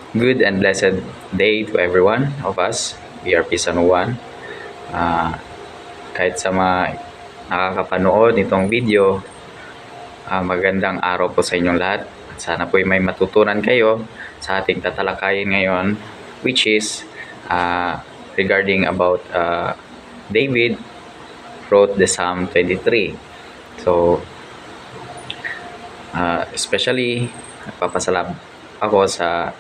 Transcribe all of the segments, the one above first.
Good and blessed day to everyone of us, BRP San Juan. Ah, Kahit sa mga nakakapanood nitong video, magandang araw po sa inyong lahat. At sana po may matutunan kayo sa ating tatalakayin ngayon, which is regarding about David wrote the Psalm 23. So, especially, nagpapasalamat ako sa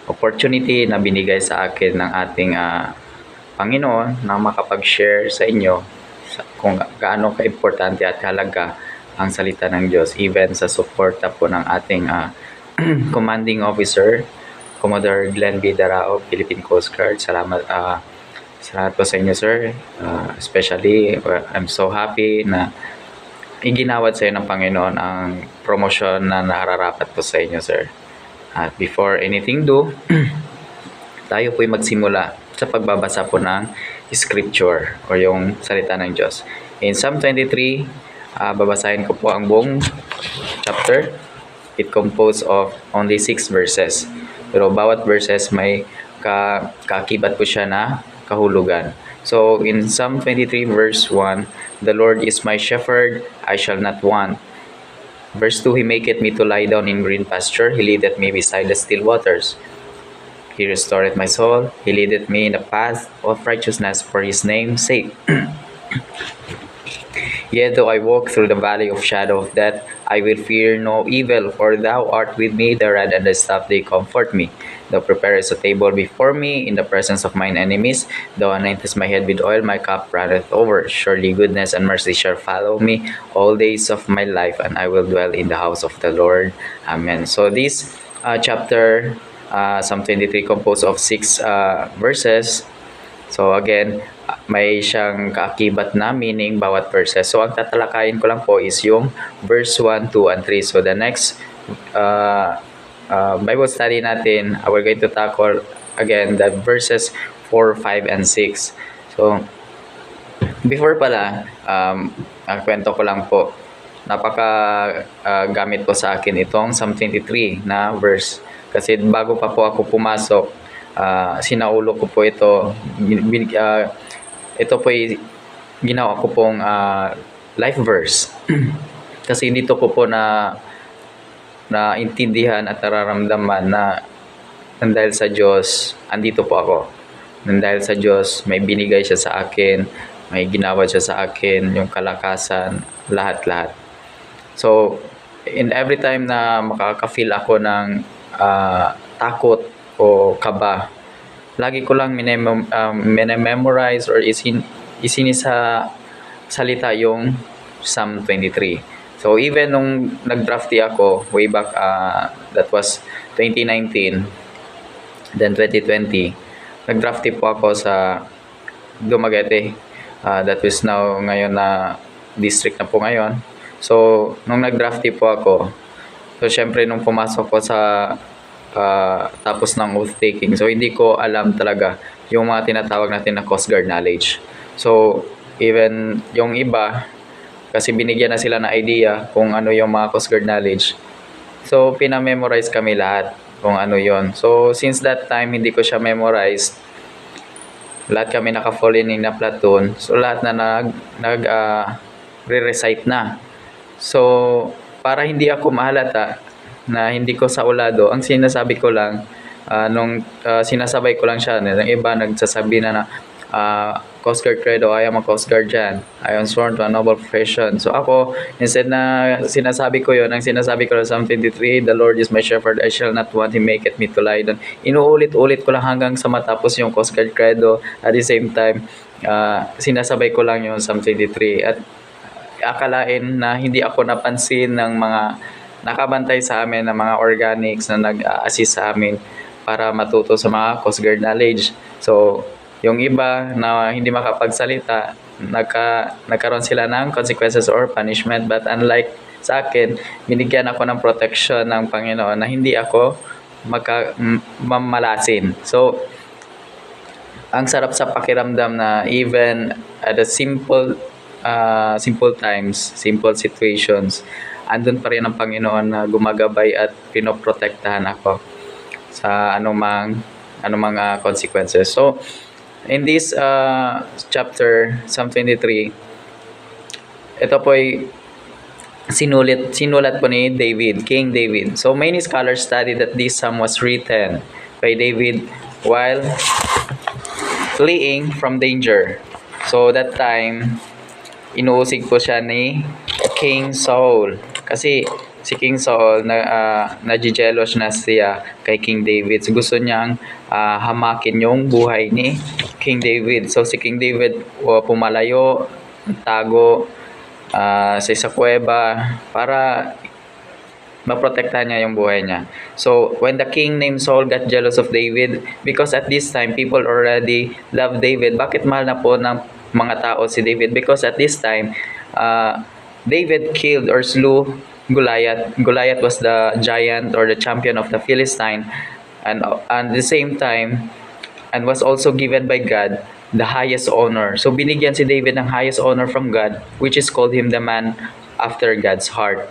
opportunity na binigay sa akin ng ating Panginoon na makapag-share sa inyo kung gaano ka-importante at halaga ang salita ng Diyos, even sa suporta po ng ating commanding officer, Commodore Glenn B. Darao, Philippine Coast Guard. Salamat po sa inyo, sir. Especially, I'm so happy na iginawad sa iyo ng Panginoon ang promosyon na nararapat po sa inyo, sir. At before anything do, tayo po'y magsimula sa pagbabasa po ng scripture o yung salita ng Diyos. In Psalm 23, babasahin ko po ang buong chapter. It composed of only 6 verses. Pero bawat verses may kakibat po siya na kahulugan. So in Psalm 23 verse 1, the Lord is my shepherd, I shall not want. Verse 2, He maketh me to lie down in green pasture, He leadeth me beside the still waters. He restoreth my soul, He leadeth me in the path of righteousness for His name's sake. Yet though I walk through the valley of shadow of death, I will fear no evil, for Thou art with me, the rod and the staff, they comfort me. Thou preparest a table before me in the presence of mine enemies. Thou anointest my head with oil, my cup runneth over. Surely goodness and mercy shall follow me all days of my life, and I will dwell in the house of the Lord. Amen. So this chapter, Psalm 23, composed of 6 verses. So again, may siyang kaakibat na meaning bawat verses. So ang tatalakayin ko lang po is yung verse 1, 2, and 3. So the next Bible study natin, we're going to tackle again the verses 4, 5, and 6. So before pala, ang kwento ko lang po, gamit po sa akin itong Psalm 23 na verse. Kasi bago pa po ako pumasok, sinaulo ko po ito. Ito po ginawa ko pong life verse. Kasi dito ko po na intindihan at nararamdaman na dahil sa Diyos, andito po ako. Dahil sa Diyos, may binigay siya sa akin, may ginawa siya sa akin, yung kalakasan, lahat-lahat. So, in every time na makaka-feel ako ng takot o kaba, lagi ko lang memorize or isinisa salita yung Psalm 23. So even nung nag-drafty ako way back, that was 2019, then 2020, nag-drafty po ako sa Dumaguete. That is now ngayon na district na po ngayon. So nung nag-drafty po ako, so syempre nung pumasok ko sa tapos ng oath taking, so hindi ko alam talaga yung mga tinatawag natin na Coast Guard knowledge. So even yung iba, kasi binigyan na sila ng idea kung ano yung mga Coast Guard knowledge, so pinamemorize kami lahat kung ano yon. So since that time hindi ko siya memorized, lahat kami naka-fall in na platoon, so lahat na re-recite na. So para hindi ako mahalata na hindi ko saulado, ang sinasabi ko lang, sinasabay ko lang siya, ng iba nagsasabi na Coast Guard Credo, I am a Coast Guard dyan, I am sworn to a noble profession. So ako, instead na sinasabi ko yun, ang sinasabi ko lang Psalm 23, the Lord is my shepherd, I shall not want, He maketh me to lie down. Inuulit-ulit ko lang hanggang sa matapos yung Coast Guard Credo. At the same time, sinasabay ko lang yung Psalm 23. At akalain na hindi ako napansin ng mga nakabantay sa amin ng mga organics na nag-assist sa amin para matuto sa mga Coast Guard knowledge. So, yung iba na hindi makapagsalita, nagkaroon sila ng consequences or punishment. But unlike sa akin, binigyan ako ng protection ng Panginoon na hindi ako mamalasin. So, ang sarap sa pakiramdam na even at the simple times, simple situations, andun pa rin ang Panginoon na gumagabay at pinoprotektahan ako. sa anumang consequences. So, in this chapter, Psalm 23, ito po ay sinulat po ni David, King David. So, many scholars study that this psalm was written by David while fleeing from danger. So, that time, inuusig po siya ni King Saul. Kasi si King Saul, najijelos na siya kay King David. So, gusto niyang hamakin yung buhay ni King David. So, si King David pumalayo, tago sa isang kuweba para maprotektahan niya yung buhay niya. So, when the king named Saul got jealous of David, because at this time, people already love David. Bakit mahal na po ng mga tao si David? Because at this time, David killed or slew Goliath. Goliath was the giant or the champion of the Philistine. And at the same time, and was also given by God the highest honor. So, binigyan si David ng highest honor from God, which is called him the man after God's heart.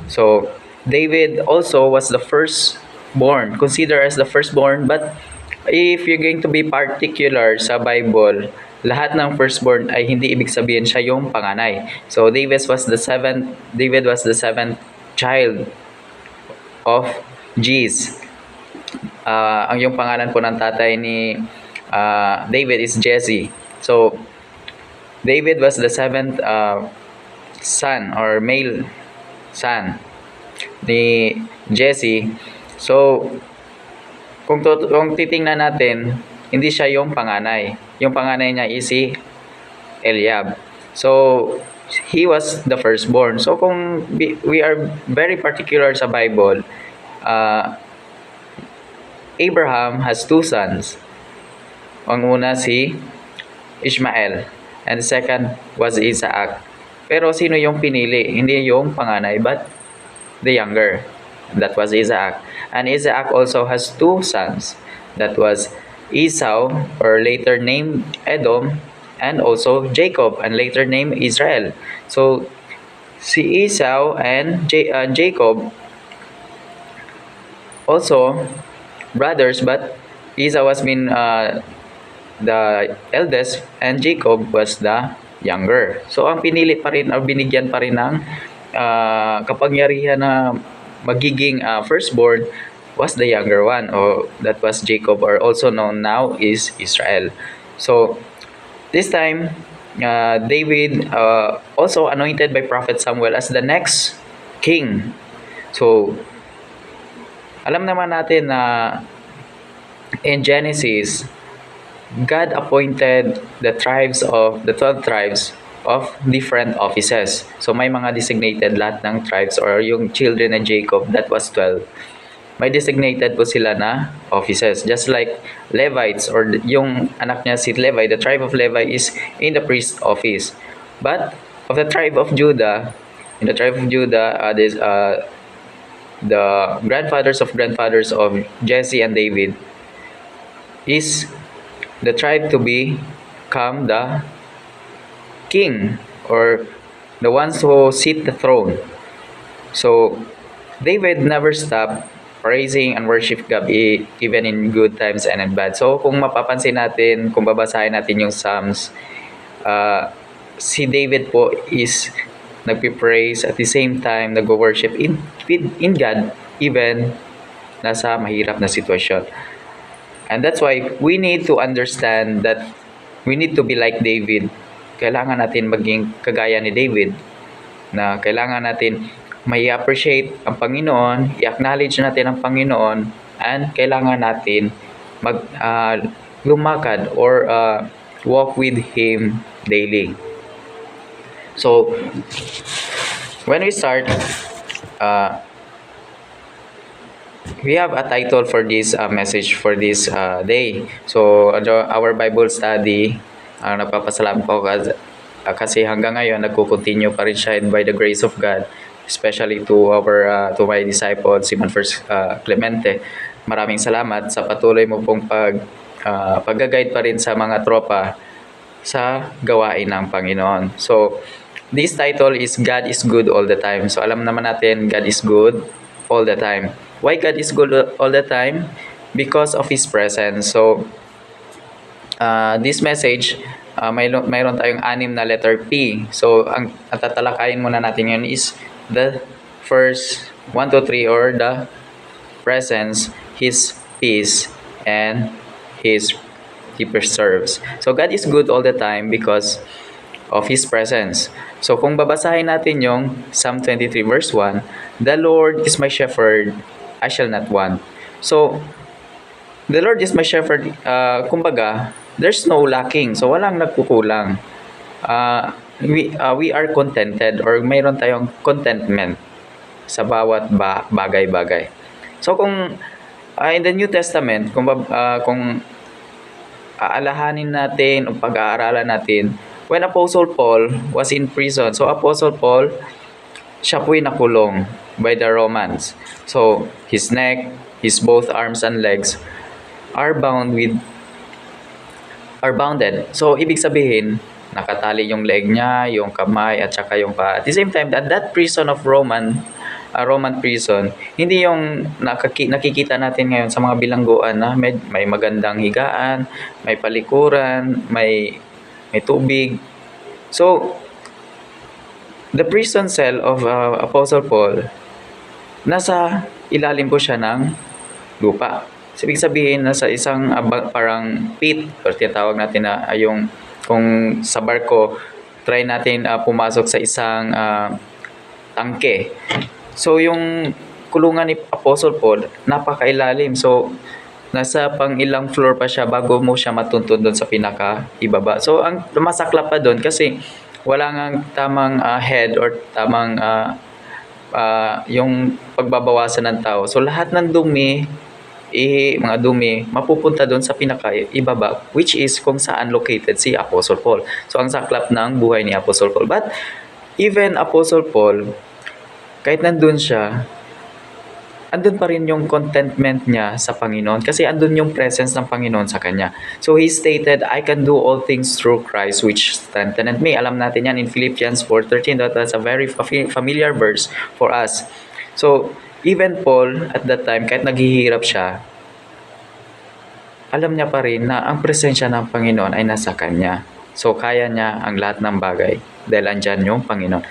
So, David also was the firstborn, considered as the firstborn, but if you're going to be particular sa Bible, lahat ng firstborn ay hindi ibig sabihin siya yung panganay. So David was the seventh child of Jesse. Ang yung pangalan po ng tatay ni David is Jesse. So David was the seventh son or male son ni Jesse. So, kung titingnan natin, hindi siya yung panganay. Yung panganay niya is si Eliab. So, he was the firstborn. So, kung we are very particular sa Bible, Abraham has two sons. Ang una si Ishmael, and the second was Isaac. Pero sino yung pinili? Hindi yung panganay, but the younger. That was Isaac. And Isaac also has two sons. That was Esau, or later named Edom, and also Jacob, and later named Israel. So, si Esau and Jacob also brothers, but Esau has been the eldest, and Jacob was the younger. So, ang pinili pa rin, or binigyan pa rin ng kapangyarihan na magiging firstborn was the younger one, or that was Jacob, or also known now is Israel. So this time David also anointed by Prophet Samuel as the next king. So alam naman natin na in Genesis, God appointed the 12 tribes of different offices. So may mga designated lahat ng tribes, or yung children of Jacob, that was 12. May designated po sila na offices. Just like Levites, or yung anak niya si Levi, the tribe of Levi is in the priest office. But of the tribe of Judah, in the tribe of Judah, there's the grandfathers of Jesse and David is the tribe to become the king, or the ones who sit the throne. So David never stopped praising and worship God even in good times and in bad. So kung mapapansin natin, kung babasahin natin yung Psalms, si David po is nagpi-praise at the same time nag-worship in God even nasa mahirap na sitwasyon. And that's why we need to understand that we need to be like David. Kailangan natin maging kagaya ni David, na kailangan natin may appreciate ang Panginoon, i-acknowledge natin ang Panginoon, and kailangan natin lumakad or walk with Him daily. So, when we start, we have a title for this message for this day. So, our Bible study, nagpapasalamat po kasi hanggang ngayon nagko-continue pa rin siya, by the grace of God, especially to to my disciple Simon First Clemente. Maraming salamat sa patuloy mo pong pag-guide pa rin sa mga tropa sa gawain ng Panginoon. So this title is God is good all the time. So alam naman natin God is good all the time. Why God is good all the time? because of His presence. So, this message, mayroon tayong 6 na letter P. So, ang tatalakayin muna natin yun is the first 1, 2, 3 or the presence, His peace, and He preserves. So, God is good all the time because of His presence. So, kung babasahin natin yung Psalm 23 verse 1, "The Lord is my shepherd, I shall not want." So, the Lord is my shepherd, kumbaga, there's no lacking. So, walang nagkukulang. We are contented or mayroon tayong contentment sa bawat bagay-bagay. So, kung in the New Testament, kung aalahanin natin o pag-aaralan natin, when Apostle Paul was in prison, so Apostle Paul, siya po'y nakulong by the Romans. So, his neck, his both arms and legs are bounded. So, ibig sabihin, nakatali yung leg niya, yung kamay, at saka yung paa. At the same time, at that prison of Roman prison, hindi yung nakikita natin ngayon sa mga bilangguan na may magandang higaan, may palikuran, may tubig. So, the prison cell of Apostle Paul, nasa ilalim po siya ng lupa. So, ibig sabihin, nasa isang parang pit, or tinatawag natin na yung kung sa barko, try natin pumasok sa isang tangke. So, yung kulungan ni Apostle Paul, napakailalim. So, nasa pang ilang floor pa siya bago mo siya matuntun doon sa pinaka-ibaba. So, ang masaklap pa doon kasi wala nga tamang head or tamang yung pagbabawasan ng tao. So, lahat ng dumi, mga dumi, mapupunta doon sa pinaka-ibaba, which is kung saan located si Apostle Paul. So, ang saklap ng buhay ni Apostle Paul. But, even Apostle Paul, kahit nandun siya, andun pa rin yung contentment niya sa Panginoon kasi andun yung presence ng Panginoon sa kanya. So, he stated, "I can do all things through Christ which strengthened me." Alam natin yan in Philippians 4:13. That's a very familiar verse for us. So, even Paul, at that time, kahit naghihirap siya, alam niya pa rin na ang presensya ng Panginoon ay nasa kanya. So, kaya niya ang lahat ng bagay dahil andyan yung Panginoon.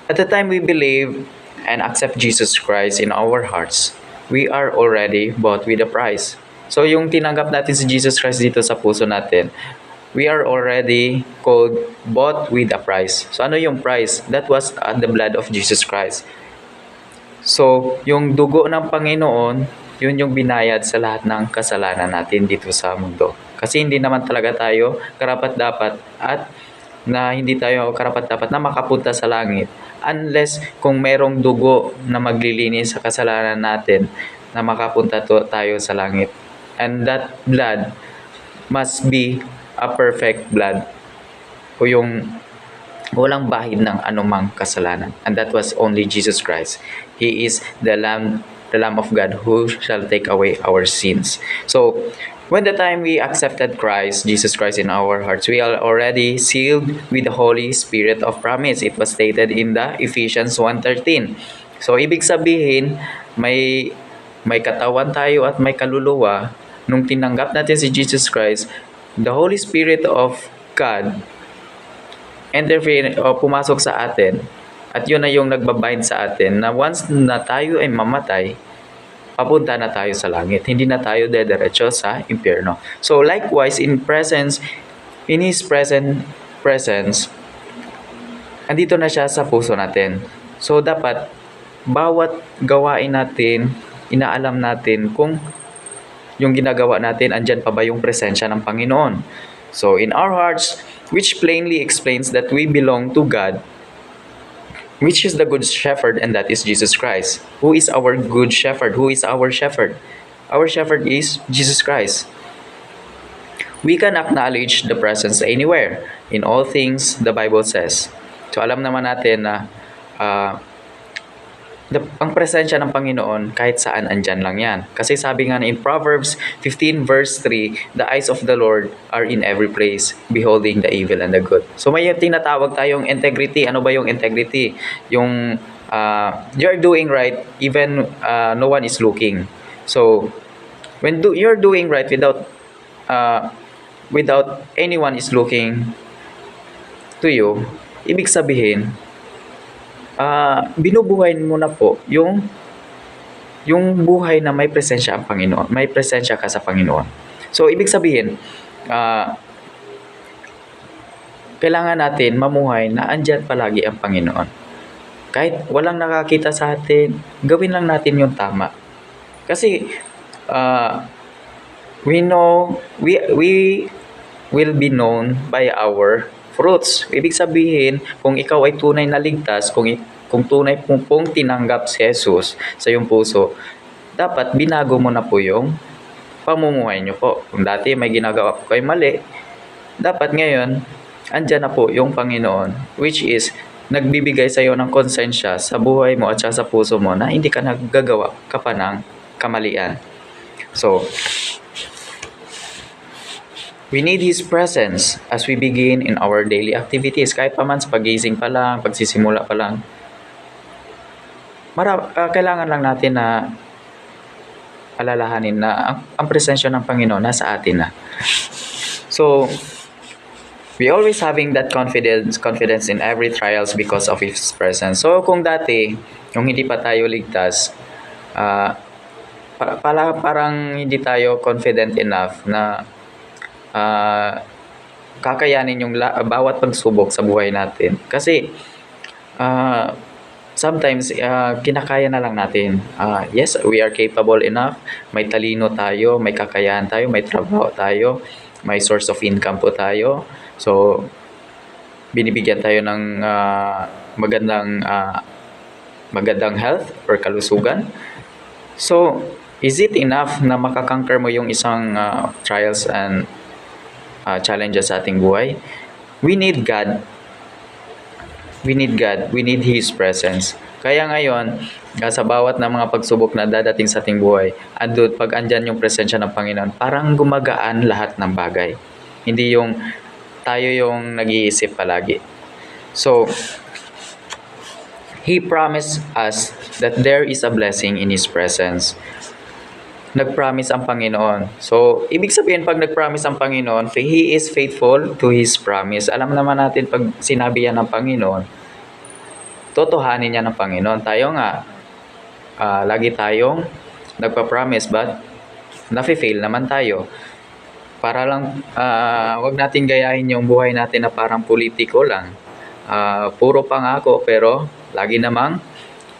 At the time we believe and accept Jesus Christ in our hearts, we are already bought with a price. So, yung tinanggap natin si Jesus Christ dito sa puso natin, we are already bought with a price. So, ano yung price? That was the blood of Jesus Christ. So, yung dugo ng Panginoon, yun yung binayad sa lahat ng kasalanan natin dito sa mundo. Kasi hindi naman talaga tayo karapat-dapat at hindi tayo karapat-dapat na makapunta sa langit unless kung merong dugo na maglilinis sa kasalanan natin na makapunta tayo sa langit. And that blood must be a perfect blood o yung walang bahid ng anumang kasalanan. And that was only Jesus Christ. He is the Lamb of God who shall take away our sins. So, when the time we accepted Christ, Jesus Christ in our hearts, we are already sealed with the Holy Spirit of promise. It was stated in the Ephesians 1:13. So, ibig sabihin, may katawan tayo at may kaluluwa. Nung tinanggap natin si Jesus Christ, the Holy Spirit of God pumasok sa atin. At yun na yung nagbabind sa atin na once na tayo ay mamatay, papunta na tayo sa langit. Hindi na tayo dediretso sa impyerno. So likewise, in His presence, andito na siya sa puso natin. So dapat, bawat gawain natin, inaalam natin kung yung ginagawa natin, andyan pa ba yung presensya ng Panginoon. So in our hearts, which plainly explains that we belong to God, which is the good shepherd, and that is Jesus Christ. Who is our good shepherd? Who is our shepherd? Our shepherd is Jesus Christ. We can acknowledge the presence anywhere. In all things, the Bible says. So alam naman natin na ang presensya ng Panginoon kahit saan andyan lang yan. Kasi sabi nga in Proverbs 15 verse 3, "The eyes of the Lord are in every place, beholding the evil and the good." So may tinatawag tayong integrity. Ano ba yung integrity? Yung you're doing right even no one is looking. So When you're doing right uh, without anyone is looking to you, ibig sabihin, binubuhay mo na po yung buhay na may presensya ang Panginoon, may presensya ka sa Panginoon. So, ibig sabihin, kailangan natin mamuhay na andyan palagi ang Panginoon. Kahit walang nakakita sa atin, gawin lang natin yung tama. Kasi, we know, we will be known by our fruits. Ibig sabihin, kung ikaw ay tunay na ligtas, kung tunay pong tinanggap si Jesus sa iyong puso, dapat binago mo na po yung pamumuhay nyo po. Kung dati may ginagawa po kayo mali, dapat ngayon, andyan na po yung Panginoon, which is, nagbibigay sa iyo ng konsensya sa buhay mo at sa puso mo na hindi ka naggagawa ka pa ng kamalian. So, we need His presence as we begin in our daily activities. Kahit pa man sa pagising pa lang, pagsisimula pa lang, kailangan lang natin na alalahanin na ang presensya ng Panginoon nasa atin na. So, we always having that confidence in every trials because of His presence. So, kung dati, nung hindi pa tayo ligtas, parang hindi tayo confident enough na kakayanin yung bawat pagsubok sa buhay natin. Kasi, sometimes, kinakaya na lang natin. Yes, we are capable enough. May talino tayo, may kakayahan tayo, may trabaho tayo, may source of income po tayo. So, binibigyan tayo ng magandang health or kalusugan. So, is it enough na makakonquer mo yung isang trials and challenges sa ating buhay? We need God. We need God. We need His presence. Kaya ngayon, sa bawat na mga pagsubok na dadating sa ating buhay, pag andyan yung presensya ng Panginoon, parang gumagaan lahat ng bagay. Hindi yung tayo yung nag-iisip palagi. So, He promised us that there is a blessing in His presence. Nag-promise ang Panginoon. So, ibig sabihin, pag nag-promise ang Panginoon, He is faithful to His promise. Alam naman natin, pag sinabi yan ng Panginoon, totohanin niya ng Panginoon. Tayo nga, lagi tayong nagpa-promise, but nafe-fail naman tayo. Para lang, wag natin gayahin yung buhay natin na parang politiko lang. Puro pangako, pero lagi namang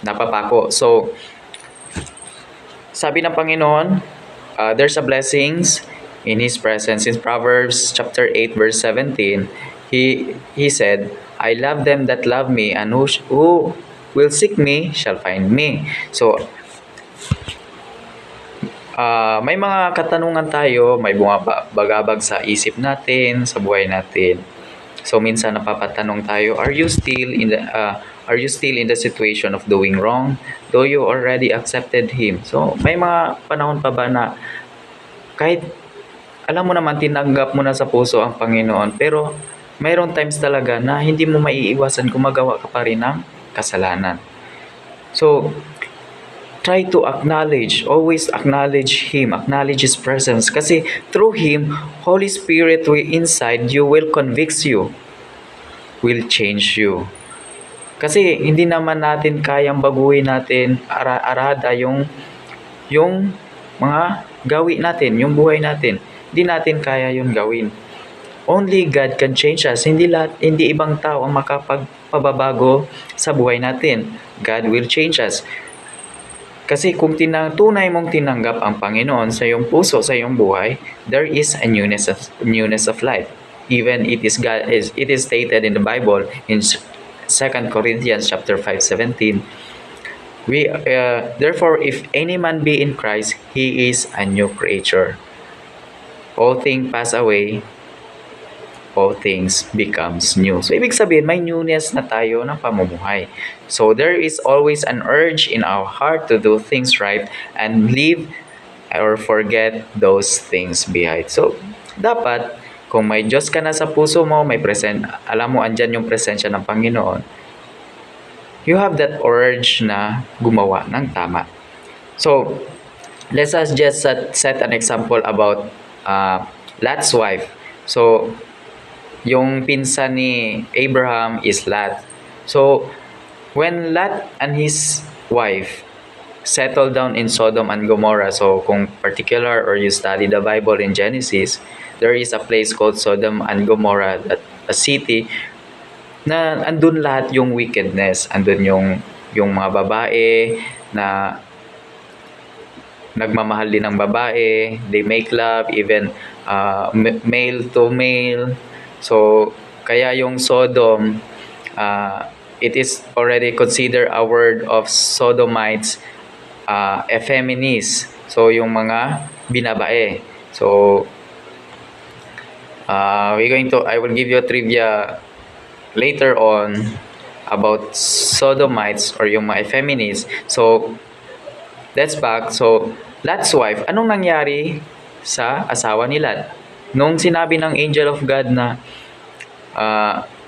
napapako. So, sabi ng Panginoon, there's a blessings in His presence. In Proverbs chapter 8 verse 17, He said, I love them that love me, and who will seek me shall find me. So, may mga katanungan tayo, may bumabagabag sa isip natin, sa buhay natin. So minsan napapatanong tayo, are you still in the situation of doing wrong, though you already accepted Him? So may mga panahon pa ba na kahit alam mo naman tinanggap mo na sa puso ang Panginoon, pero mayroon times talaga na hindi mo maiiwasan gumagawa ka pa rin ng kasalanan. So try to always acknowledge Him, acknowledge His presence. Kasi through Him, Holy Spirit inside you will convict you, will change you. Kasi hindi naman natin kayang baguhin natin arada yung mga gawi natin, yung buhay natin. Hindi natin kaya yung gawin. Only God can change us. Hindi ibang tao ang makapagpababago sa buhay natin. God will change us. Kasi kung tunay mong tinanggap ang Panginoon sa iyong puso, sa iyong buhay, there is a newness of life. Even it is stated in the Bible in 2 Corinthians chapter 5:17. Therefore, if any man be in Christ, he is a new creature. All things pass away, all things becomes new. So, ibig sabihin, may newness na tayo ng pamumuhay. So, there is always an urge in our heart to do things right and leave or forget those things behind. So, dapat, kung may Diyos ka na sa puso mo, alam mo, andyan yung presensya ng Panginoon, you have that urge na gumawa ng tama. So, Let us just set an example about Lot's wife. So, yung pinsan ni Abraham is Lot. So, when Lot and his wife settled down in Sodom and Gomorrah, so kung particular or you study the Bible in Genesis, there is a place called Sodom and Gomorrah, that a city na andun lahat yung wickedness, andun yung mga babae na nagmamahal din ng babae, they make love even male to male. So kaya yung Sodom, it is already considered a word of sodomites, effeminates. So yung mga binabae. So I will give you a trivia later on about sodomites or yung mga effeminates. So let's back. So Lot's wife, anong nangyari sa asawa ni Lot? Nung sinabi ng angel of God na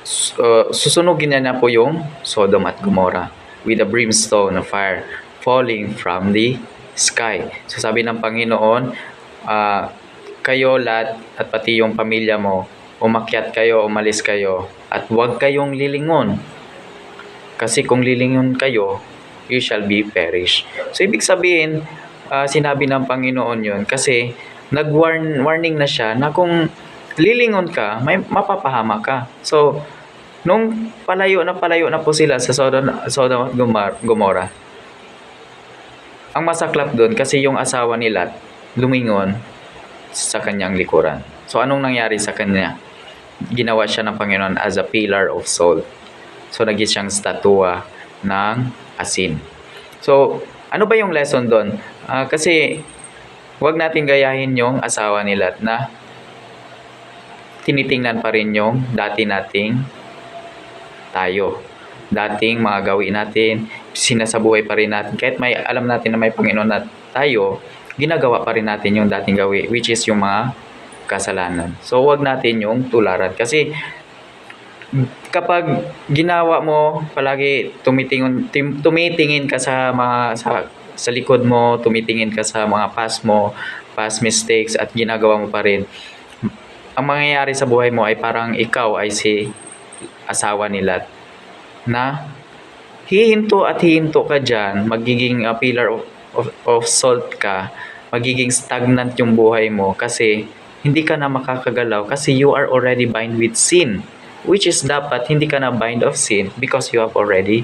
susunugin niya na po yung Sodom at Gomorrah with a brimstone of fire falling from the sky. So sabi ng Panginoon, kayo Lot at pati yung pamilya mo, umakyat kayo, umalis kayo, at huwag kayong lilingon. Kasi kung lilingon kayo, you shall be perish. So ibig sabihin, sinabi ng Panginoon yun kasi nag-warning na siya na kung lilingon ka, may mapapahama ka. So, nung palayo na po sila sa Sodom at Gomorrah, ang masaklap doon kasi yung asawa ni Lot lumingon sa kanyang likuran. So, anong nangyari sa kanya? Ginawa siya ng Panginoon as a pillar of salt. So, naging siyang statua ng asin. So, ano ba yung lesson doon? Kasi, wag natin gayahin yung asawa ni Lot na tinitingnan pa rin yung dati nating tayo. Dating mga gawin natin, sinasabuhay pa rin natin. Kahit may alam natin na may Panginoon na tayo, ginagawa pa rin natin yung dating gawin, which is yung mga kasalanan. So, wag natin yung tularan. Kasi, kapag ginawa mo, palagi tumitingin ka sa mga sa likod mo, tumitingin ka sa mga past mistakes at ginagawa mo pa rin. Ang mangyayari sa buhay mo ay parang ikaw ay si asawa ni Lot na hihinto ka dyan, magiging pillar of salt ka, magiging stagnant yung buhay mo kasi hindi ka na makakagalaw kasi you are already bind with sin, which is dapat hindi ka na bind of sin because you have already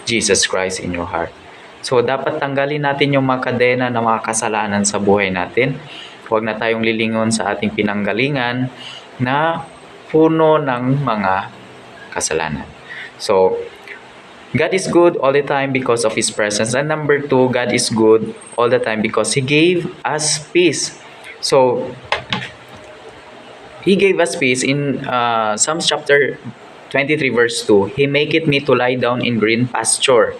Jesus Christ in your heart. So dapat tanggalin natin yung mga kadena na mga kasalanan sa buhay natin. Huwag na tayong lilingon sa ating pinanggalingan na puno ng mga kasalanan. So, God is good all the time because of His presence. And number 2, God is good all the time because He gave us peace. So, He gave us peace in Psalms chapter 23 verse 2. He maketh me to lie down in green pasture.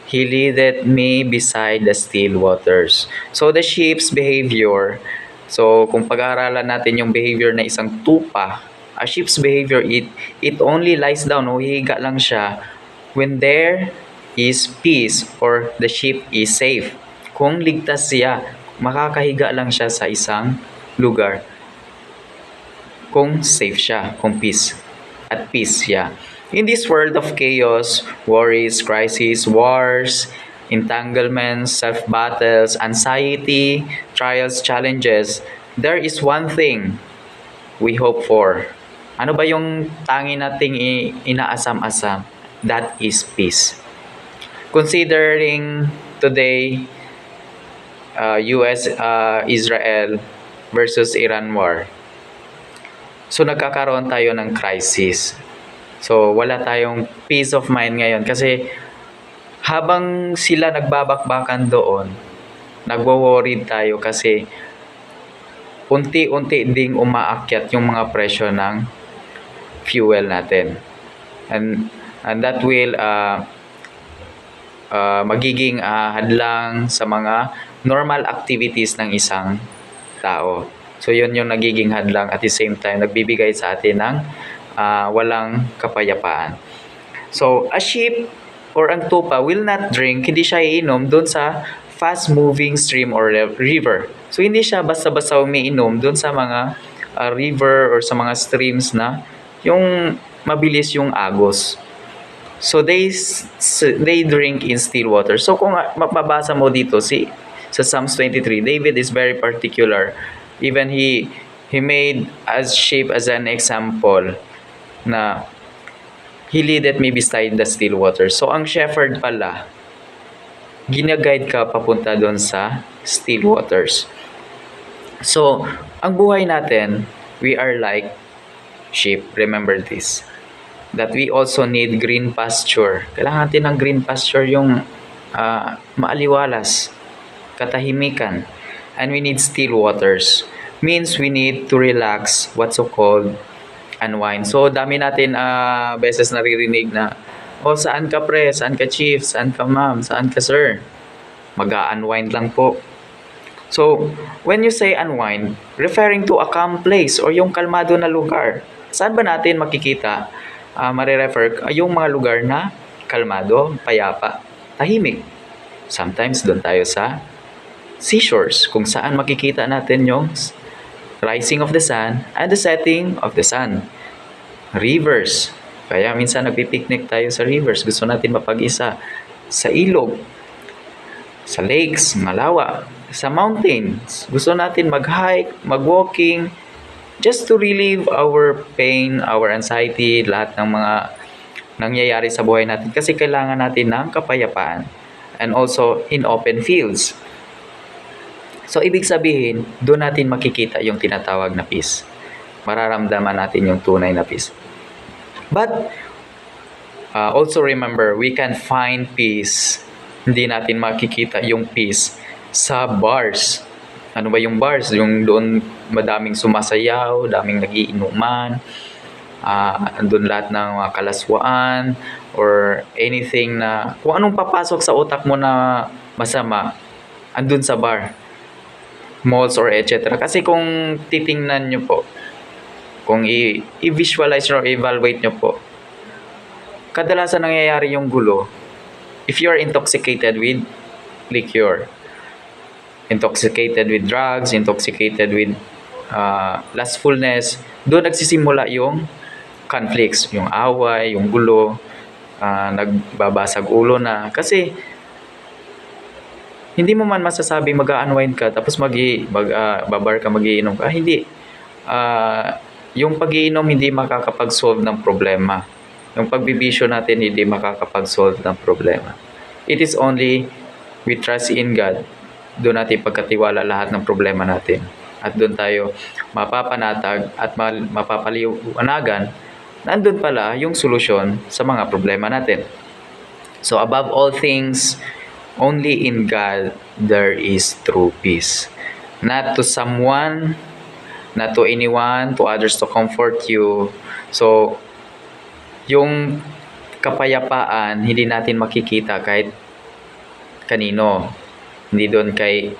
He leadeth me beside the still waters. So, the sheep's behavior, so kung pag-aaralan natin yung behavior na isang tupa, a sheep's behavior, it only lies down, o hihiga lang siya when there is peace or the sheep is safe. Kung ligtas siya, makakahiga lang siya sa isang lugar. Kung safe siya, kung peace, at peace siya. In this world of chaos, worries, crises, wars, entanglements, self-battles, anxiety, trials, challenges, there is one thing we hope for. Ano ba yung tangi nating inaasam-asam? That is peace. Considering today, US-Israel versus Iran war, so nagkakaroon tayo ng crisis. So, wala tayong peace of mind ngayon kasi habang sila nagbabakbakan doon, nagwo-worried tayo kasi unti-unti ding umaakyat yung mga presyo ng fuel natin. And that will magiging hadlang sa mga normal activities ng isang tao. So, yun yung nagiging hadlang at the same time nagbibigay sa atin ng walang kapayapaan. So, a sheep or ang tupa will not drink, hindi siya iinom doon sa fast-moving stream or river. So hindi siya basta-basta umiinom doon sa mga river or sa mga streams na yung mabilis yung agos. So they drink in still water. So kung mababasa mo dito sa Psalms 23, David is very particular. Even he made as sheep as an example na he leadeth me beside the still water. So ang shepherd pala, ginaguide ka papunta doon sa still waters. So ang buhay natin, we are like sheep. Remember this. That we also need green pasture. Kailangan natin ng green pasture, yung maaliwalas, katahimikan. And we need still waters. Means we need to relax, what's so called unwind. So dami natin beses naririnig na, saan ka pre, saan ka chief, saan ka ma'am, saan ka sir? Mag-unwind lang po. So when you say unwind, referring to a calm place or yung kalmado na lugar. Saan ba natin makikita? Marirefer yung mga lugar na kalmado, payapa, tahimik. Sometimes doon tayo sa seashores, kung saan makikita natin yung rising of the sun and the setting of the sun. Rivers, kaya minsan nagpipiknik tayo sa rivers, gusto natin mapag-isa. Sa ilog, sa lakes, malawa, sa mountains, gusto natin mag-hike, mag-walking, just to relieve our pain, our anxiety, lahat ng mga nangyayari sa buhay natin. Kasi kailangan natin ng kapayapaan. And also in open fields. So ibig sabihin, doon natin makikita yung tinatawag na peace. Mararamdaman natin yung tunay na peace. But also remember, we can find peace. Hindi natin makikita yung peace sa bars. Ano ba yung bars? Yung doon madaming sumasayaw, daming nagiinuman, andun lahat ng mga kalaswaan, or anything na, kung anong papasok sa utak mo na masama, andun sa bar, malls, or etc. Kasi kung titingnan nyo po, kung i-visualize or evaluate nyo po, kadalasan nangyayari yung gulo, if you are intoxicated with liquor, intoxicated with drugs, intoxicated with lustfulness, doon nagsisimula yung conflicts, yung away, yung gulo, nagbabasag ulo na. Kasi hindi mo man masasabi mag-unwind ka tapos babar ka, magiinom ka. Hindi. Yung pag-iinom hindi makakapag-solve ng problema. Yung pagbibisyo natin hindi makakapag-solve ng problema. It is only we trust in God. Doon natin pagkatiwala lahat ng problema natin. At doon tayo mapapanatag at mapapaliwanagan. Nandun pala yung solusyon sa mga problema natin. So above all things, only in God there is true peace. Not to someone, not to anyone, to others to comfort you. So yung kapayapaan hindi natin makikita kahit kanino. Hindi doon kay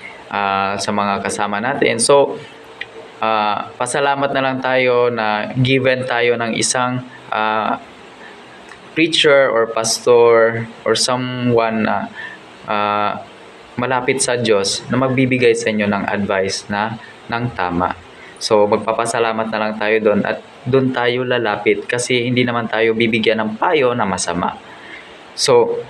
sa mga kasama natin. So pasalamat na lang tayo na given tayo ng isang preacher or pastor or someone na malapit sa Diyos na magbibigay sa inyo ng advice na ng tama. So magpapasalamat na lang tayo doon at doon tayo lalapit kasi hindi naman tayo bibigyan ng payo na masama. So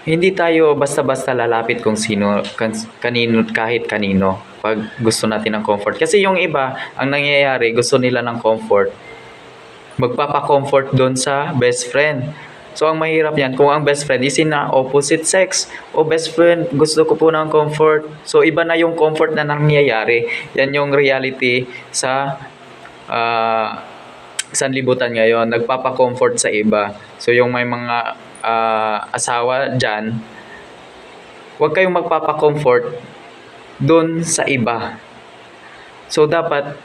hindi tayo basta-basta lalapit kung kanino, kahit kanino pag gusto natin ng comfort. Kasi yung iba, ang nangyayari, gusto nila ng comfort. Magpapa-comfort doon sa best friend. So ang mahirap yan, kung ang best friend is in na opposite sex, o best friend, gusto ko po ng comfort. So iba na yung comfort na nangyayari. Yan yung reality sa sanlibutan ngayon. Nagpapa-comfort sa iba. So yung may mga asawa dyan, huwag kayong magpapa-comfort doon sa iba. So dapat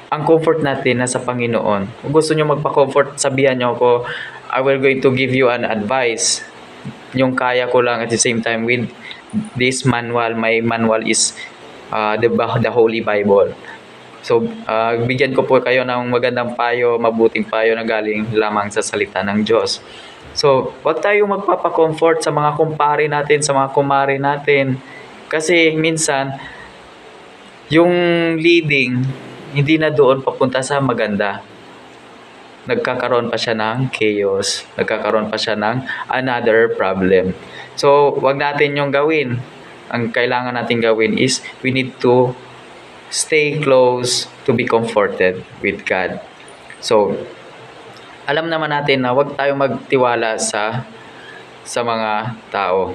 ang comfort natin nasa Panginoon. Kung gusto nyo magpa-comfort, sabihan nyo ako, I will going to give you an advice. Yung kaya ko lang at the same time with this manual. My manual is the Holy Bible. So bigyan ko po kayo ng magandang payo, mabuting payo na galing lamang sa salita ng Diyos. So, wag tayong magpapa-comfort sa mga kumpare natin, sa mga kumare natin. Kasi minsan, yung leading, hindi na doon papunta sa maganda. Nagkakaroon pa siya ng chaos. Nagkakaroon pa siya ng another problem. So, wag natin yung gawin. Ang kailangan natin gawin is we need to stay close to be comforted with God. So, alam naman natin na wag tayong magtiwala sa mga tao.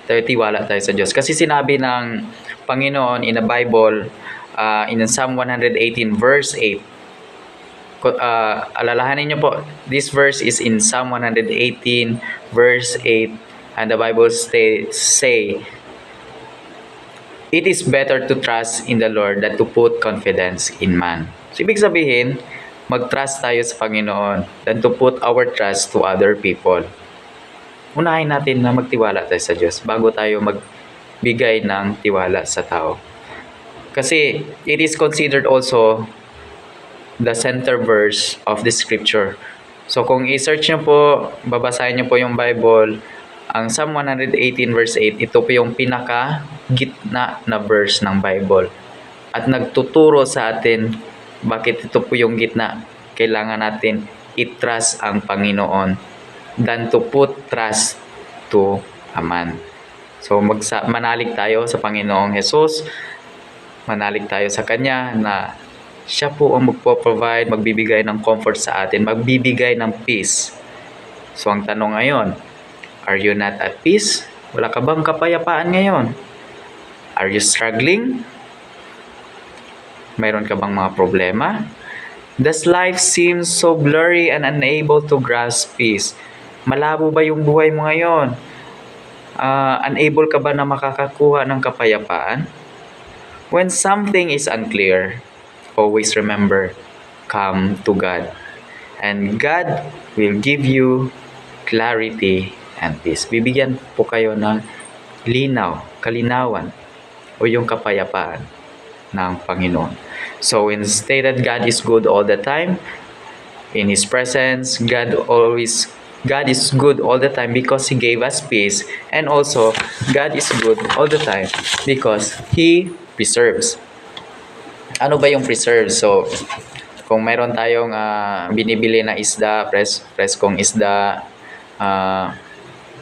Tiwala tayo sa Diyos. Kasi sinabi ng Panginoon in the Bible, in Psalm 118 verse 8. Alalahanin niyo po, this verse is in Psalm 118 verse 8, and the Bible say, it is better to trust in the Lord than to put confidence in man. So, ibig sabihin, mag-trust tayo sa Panginoon than to put our trust to other people. Unahin natin na magtiwala tayo sa Diyos bago tayo magbigay ng tiwala sa tao. Kasi it is considered also the center verse of the scripture. So kung i-search nyo po, babasahin nyo po yung Bible, ang Psalm 118 verse 8, ito po yung pinaka-gitna na verse ng Bible. At nagtuturo sa atin bakit ito po yung gitna. Kailangan natin i-trust ang Panginoon than to put trust to a man. So manalig tayo sa Panginoong Jesus. Manalig tayo sa Kanya na siya po ang magpo-provide, magbibigay ng comfort sa atin, magbibigay ng peace. So ang tanong ngayon, are you not at peace? Wala ka bang kapayapaan ngayon? Are you struggling? Mayroon ka bang mga problema? Does life seem so blurry and unable to grasp peace? Malabo ba yung buhay mo ngayon? Unable ka ba na makakakuha ng kapayapaan? When something is unclear, always remember, come to God. And God will give you clarity and peace. Bibigyan po kayo ng linaw, kalinawan, o yung kapayapaan ng Panginoon. So, when stated God is good all the time, in His presence, God is good all the time because He gave us peace. And also, God is good all the time because He preserves. Ano ba yung preserve? So, kung mayroon tayong binibili na isda, preskong isda,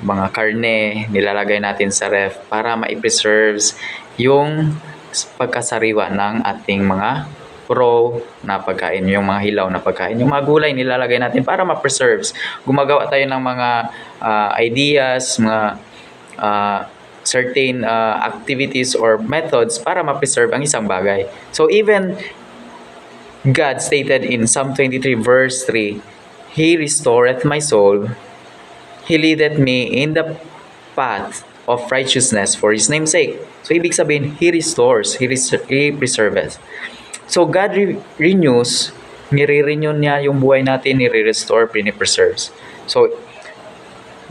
mga karne, nilalagay natin sa ref para ma-preserves yung pagkasariwa ng ating mga raw na pagkain, yung mga hilaw na pagkain. Yung mga gulay nilalagay natin para ma-preserves. Gumagawa tayo ng mga ideas, mga certain activities or methods para ma-preserve ang isang bagay. So even God stated in Psalm 23 verse 3, He restoreth my soul, He leadeth me in the path of righteousness for His name's sake. So ibig sabihin, He restores, He preserves. So God renews, nire-renew niya yung buhay natin, nire-restore, preserves. So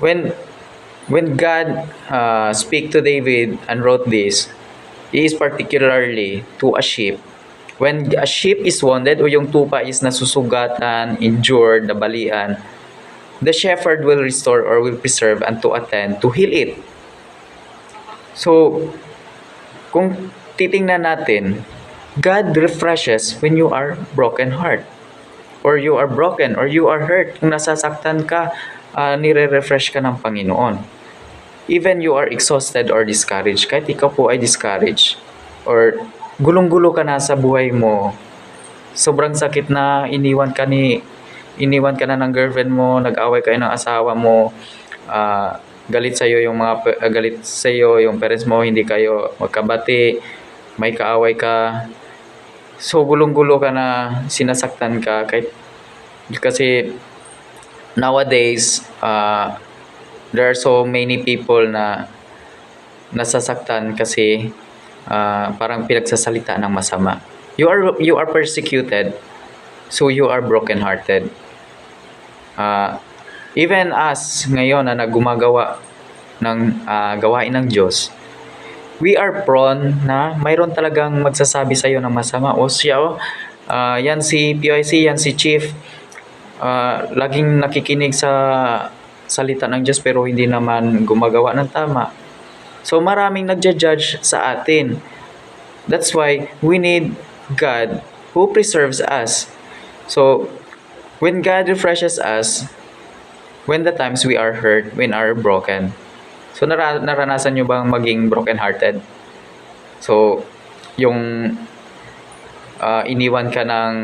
when God speak to David and wrote this, He is particularly to a sheep. When a sheep is wounded o yung tupa is nasusugatan, injured, nabalian, the shepherd will restore or will preserve and to attend to heal it. So, kung titingnan natin, God refreshes when you are broken heart. Or you are broken or you are hurt. Kung nasasaktan ka, nire-refresh ka ng Panginoon. Even you are exhausted or discouraged, kahit ikaw po ay discouraged, or gulong-gulo ka na sa buhay mo, sobrang sakit na iniwan ka na ng girlfriend mo, nag-away kayo ng asawa mo, galit sa iyo yung parents mo, hindi kayo magkabati, may kaaway ka, so gulong-gulo ka na, sinasaktan ka, kasi nowadays there are so many people na nasasaktan kasi parang pinagsasalita ng masama. You are persecuted, so you are broken-hearted. Even us ngayon na nagumagawa ng gawain ng Diyos, we are prone na mayroon talagang magsasabi sa iyo ng masama. O siya, yan si PIC, yan si Chief, laging nakikinig sa salita ng Diyos pero hindi naman gumagawa ng tama. So maraming nagja-judge sa atin. That's why we need God who preserves us. So when God refreshes us, when the times we are hurt, when are broken. So naranasan nyo bang maging broken-hearted? So yung iniwan ka ng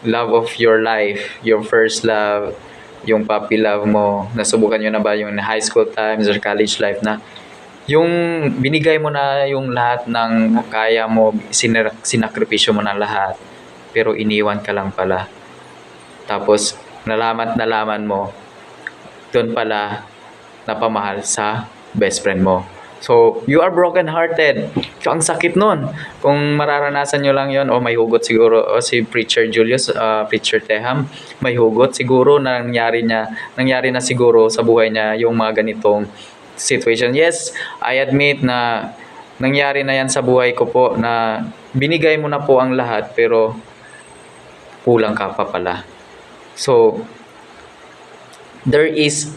love of your life, your first love, yung puppy love mo, nasubukan nyo na ba yung high school times or college life na yung binigay mo na yung lahat ng kaya mo, sinakripisyo mo na lahat, pero iniwan ka lang pala. Tapos nalaman mo, doon pala napamahal sa best friend mo. So, you are broken-hearted. So, ang sakit nun. Kung mararanasan nyo lang yon o may hugot siguro, o si Preacher Julius, Preacher Teham, may hugot siguro na nangyari na siguro sa buhay niya yung mga ganitong situation. Yes, I admit na nangyari na yan sa buhay ko po na binigay mo na po ang lahat pero kulang ka pa pala. So, there is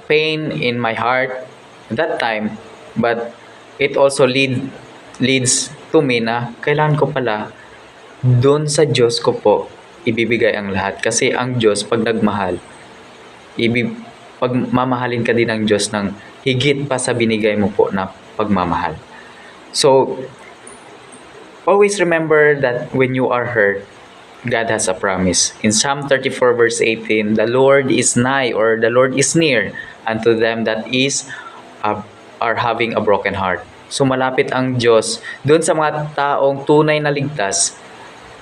pain in my heart that time, but it also leads to me na kailangan ko pala doon sa Diyos ko po ibibigay ang lahat. Kasi ang Diyos pag nagmahal, pagmamahalin ka din ng Diyos ng higit pa sa binigay mo po na pagmamahal. So, always remember that when you are hurt, God has a promise. In Psalm 34 verse 18, the Lord is nigh, or the Lord is near unto them that are having a broken heart. So malapit ang Diyos doon sa mga taong tunay na ligtas,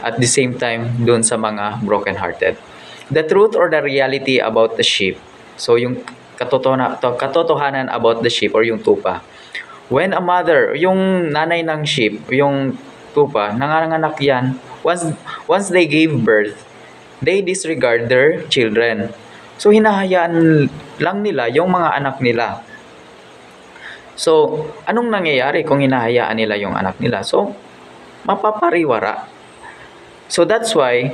at the same time doon sa mga broken-hearted. The truth or the reality about the sheep. So yung katotohanan about the sheep or yung tupa. When a mother, yung nanay ng sheep, yung tupa, nanganganak yan, once they gave birth, they disregard their children. So hinahayaan lang nila yung mga anak nila. So, anong nangyayari kung hinahayaan nila yung anak nila? So, mapapariwara. So, that's why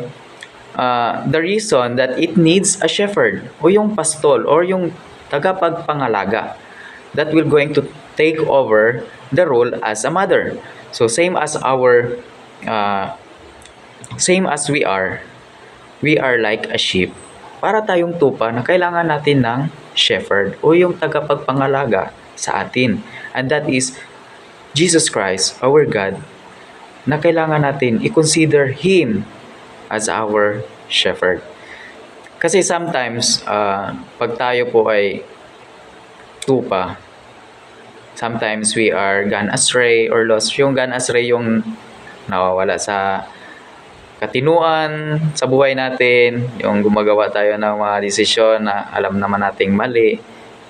the reason that it needs a shepherd o yung pastol or yung tagapagpangalaga that will going to take over the role as a mother. So, same as we are like a sheep. Para tayong tupa na kailangan natin ng shepherd o yung tagapagpangalaga sa atin. And that is Jesus Christ, our God, na kailangan natin i-consider Him as our shepherd. Kasi sometimes, pag tayo po ay tupa, sometimes we are gone astray or lost. Yung gone astray, yung nawawala sa katinuan sa buhay natin, yung gumagawa tayo ng mga desisyon na alam naman nating mali,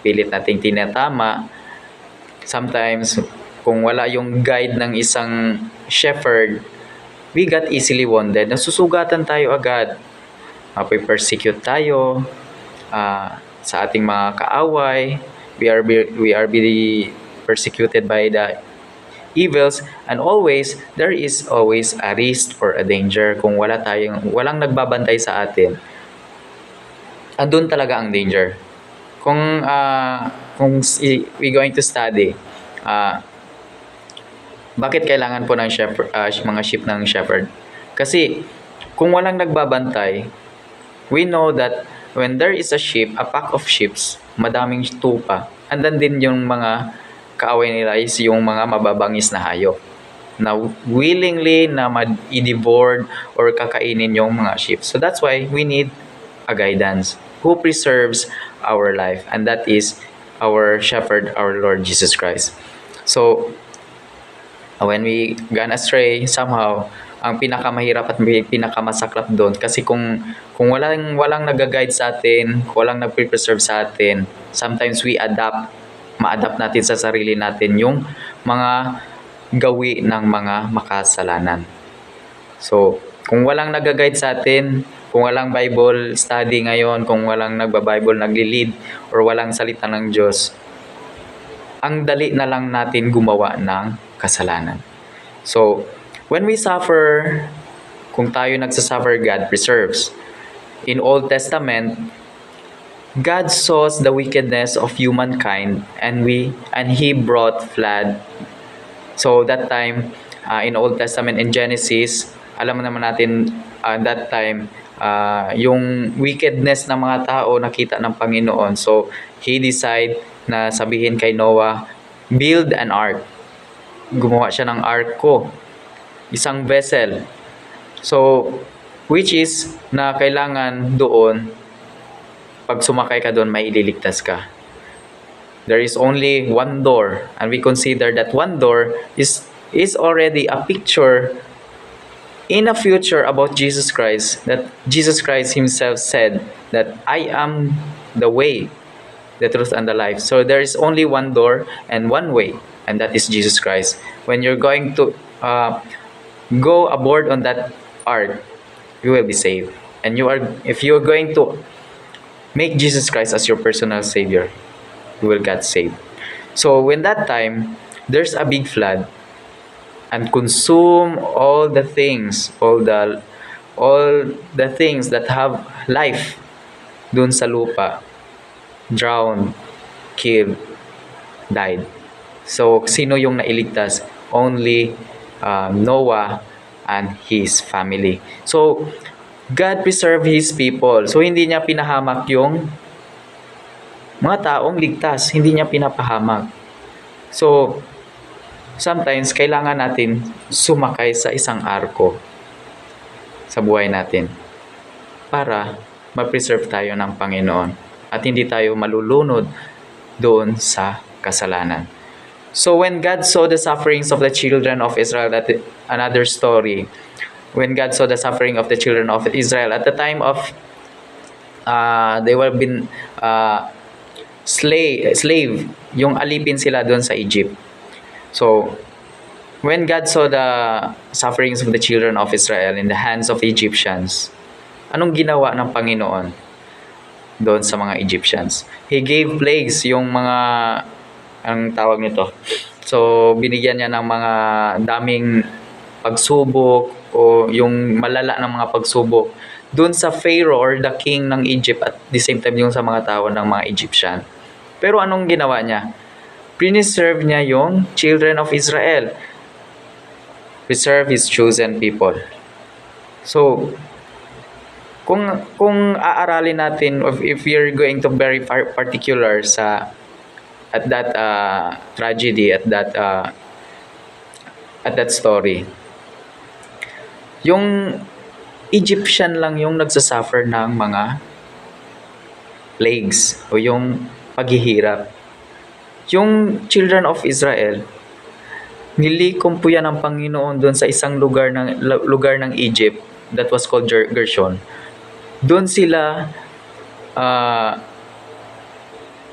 pilit nating tinatama. Sometimes, kung wala yung guide ng isang shepherd, we got easily wounded. Nasusugatan tayo agad. Mapipersecute tayo sa ating mga kaaway. We are being persecuted by the evils, and there is always a risk or a danger. Kung walang nagbabantay sa atin, andun talaga ang danger. Kung we going to study, bakit kailangan po ng shepherd, mga sheep ng shepherd? Kasi kung walang nagbabantay, we know that when there is a sheep, a pack of sheep, madaming tupa, andan din yung mga kaaway nila is yung mga mababangis na hayop na willingly na i-devour or kakainin yung mga sheep. So that's why we need a guidance who preserves our life, and that is our shepherd, our Lord Jesus Christ. So when we gone astray, somehow ang pinakamahirap at pinakamasaklap doon, kasi kung walang nag-guide sa atin, walang nag-preserve sa atin, sometimes ma-adapt natin sa sarili natin yung mga gawi ng mga makasalanan. So kung walang nag-guide sa atin, kung walang Bible study ngayon, kung walang nagba-Bible, nagli-lead, or walang salita ng Diyos, ang dali na lang natin gumawa ng kasalanan. So, when we suffer, kung tayo nagsasuffer, God preserves. In Old Testament, God saw the wickedness of humankind, and He brought flood. So that time, in Old Testament, in Genesis, alam naman natin, that time, yung wickedness ng mga tao nakita ng Panginoon. So He decide na sabihin kay Noah, build an ark. Gumawa siya ng arko, isang vessel. So, which is na kailangan doon, pag sumakay ka doon, maililigtas ka. There is only one door, and we consider that one door is already a picture in a future about Jesus Christ, that Jesus Christ himself said that I am the way, the truth, and the life. So there is only one door and one way, and that is Jesus Christ. When you're going to go aboard on that ark, you will be saved. And if you're going to make Jesus Christ as your personal Savior, you will get saved. So when that time, there's a big flood and consume all the things, all the things that have life dun sa lupa, drowned, killed, died. So sino yung nailigtas? Only Noah and his family. So God preserved His people. So hindi niya pinahamak yung mga taong ligtas. Hindi niya pinapahamak. So sometimes kailangan natin sumakay sa isang arko sa buhay natin para ma-preserve tayo ng Panginoon at hindi tayo malulunod doon sa kasalanan. So when God saw the sufferings of the children of Israel, that another story. When God saw the suffering of the children of Israel at the time of they were been slave, yung alipin sila doon sa Egypt. So when God saw the sufferings of the children of Israel in the hands of Egyptians, anong ginawa ng Panginoon doon sa mga Egyptians? He gave plagues, yung mga, ang tawag nito, so binigyan niya ng mga daming pagsubok o yung malala ng mga pagsubok doon sa Pharaoh or the king ng Egypt, at the same time yung sa mga tao ng mga Egyptian. Pero anong ginawa niya? Preserve niya yung children of Israel. Preserve His chosen people. So, kung aaralin natin, if you're going to very particular sa at that tragedy, at that story, yung Egyptian lang yung nagsasuffer ng mga plagues o yung paghihirap. Yung children of Israel, nilikom po yan ng Panginoon doon sa isang lugar ng Egypt that was called Gershon. Doon sila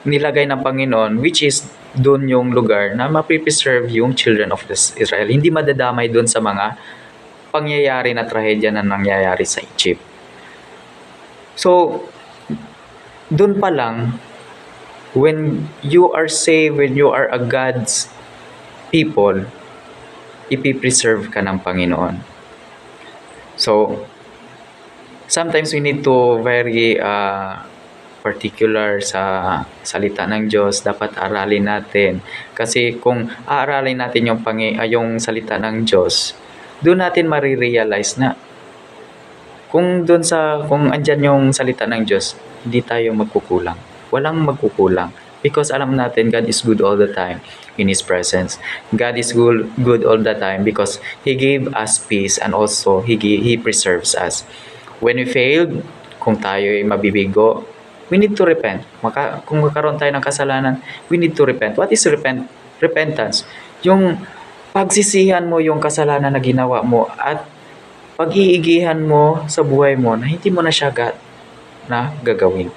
nilagay ng Panginoon, which is doon yung lugar na mapipreserve yung children of Israel. Hindi madadamay doon sa mga pangyayari na trahedya na nangyayari sa Egypt. So, doon pa lang, when you are saved, when you are a God's people, ipipreserve ka ng Panginoon. So, sometimes we need to very particular sa salita ng Diyos. Dapat aralin natin. Kasi kung aaralin natin yung salita ng Diyos, doon natin marirealize na kung andyan yung salita ng Diyos, hindi tayo magkukulang. Walang magkukulang. Because alam natin, God is good all the time in His presence. God is good all the time because He gave us peace, and also He preserves us. When we failed, kung tayo ay mabibigo, we need to repent. Kung magkaroon tayo ng kasalanan, we need to repent. What is repentance? Yung pagsisihan mo yung kasalanan na ginawa mo at pag-iigihan mo sa buhay mo na hindi mo na siya na gagawin.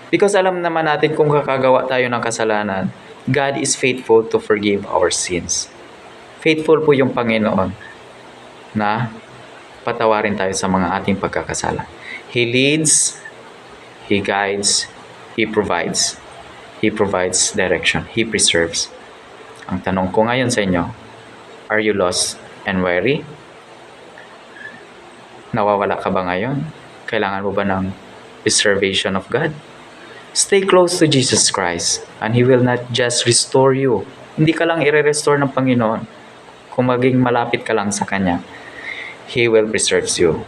Because alam naman natin kung kakagawa tayo ng kasalanan, God is faithful to forgive our sins. Faithful po yung Panginoon na patawarin tayo sa mga ating pagkakasala. He leads, He guides, He provides. He provides direction. He preserves. Ang tanong ko ngayon sa inyo, are you lost and weary? Nawawala ka ba ngayon? Kailangan mo ba ng preservation of God? Stay close to Jesus Christ and He will not just restore you. Hindi ka lang i-restore ng Panginoon. Kung maging malapit ka lang sa Kanya, He will preserve you.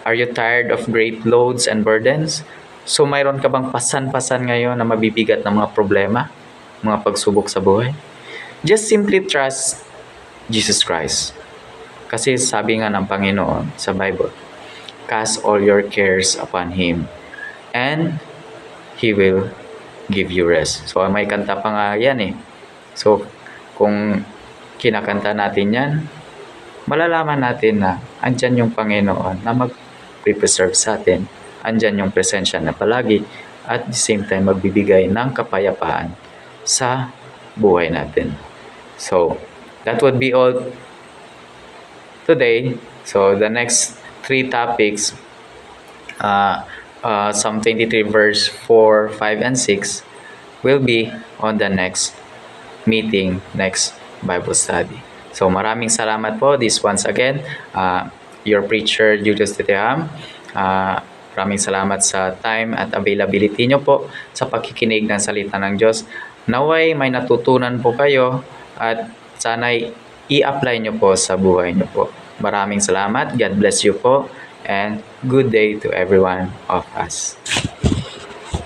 Are you tired of great loads and burdens? So mayroon ka bang pasan-pasan ngayon na mabibigat ng mga problema, mga pagsubok sa buhay? Just simply trust Jesus Christ. Kasi sabi nga ng Panginoon sa Bible, cast all your cares upon Him and He will give you rest. So may kanta pa nga yan eh. So kung kinakanta natin yan, malalaman natin na andyan yung Panginoon na mag-preserve sa atin. Andyan yung presensya na palagi at the same time magbibigay ng kapayapaan sa buhay natin. So, that would be all today. So, the next 3 topics, Psalm 23 verse 4, 5, and 6 will be on the next meeting, next Bible study. So, maraming salamat po. This once again, your preacher, Julius Titeham. Maraming salamat sa time at availability nyo po sa pakikinig ng salita ng Diyos. Naway may natutunan po kayo at sana'y i-apply nyo po sa buhay nyo po. Maraming salamat. God bless you po and good day to everyone of us.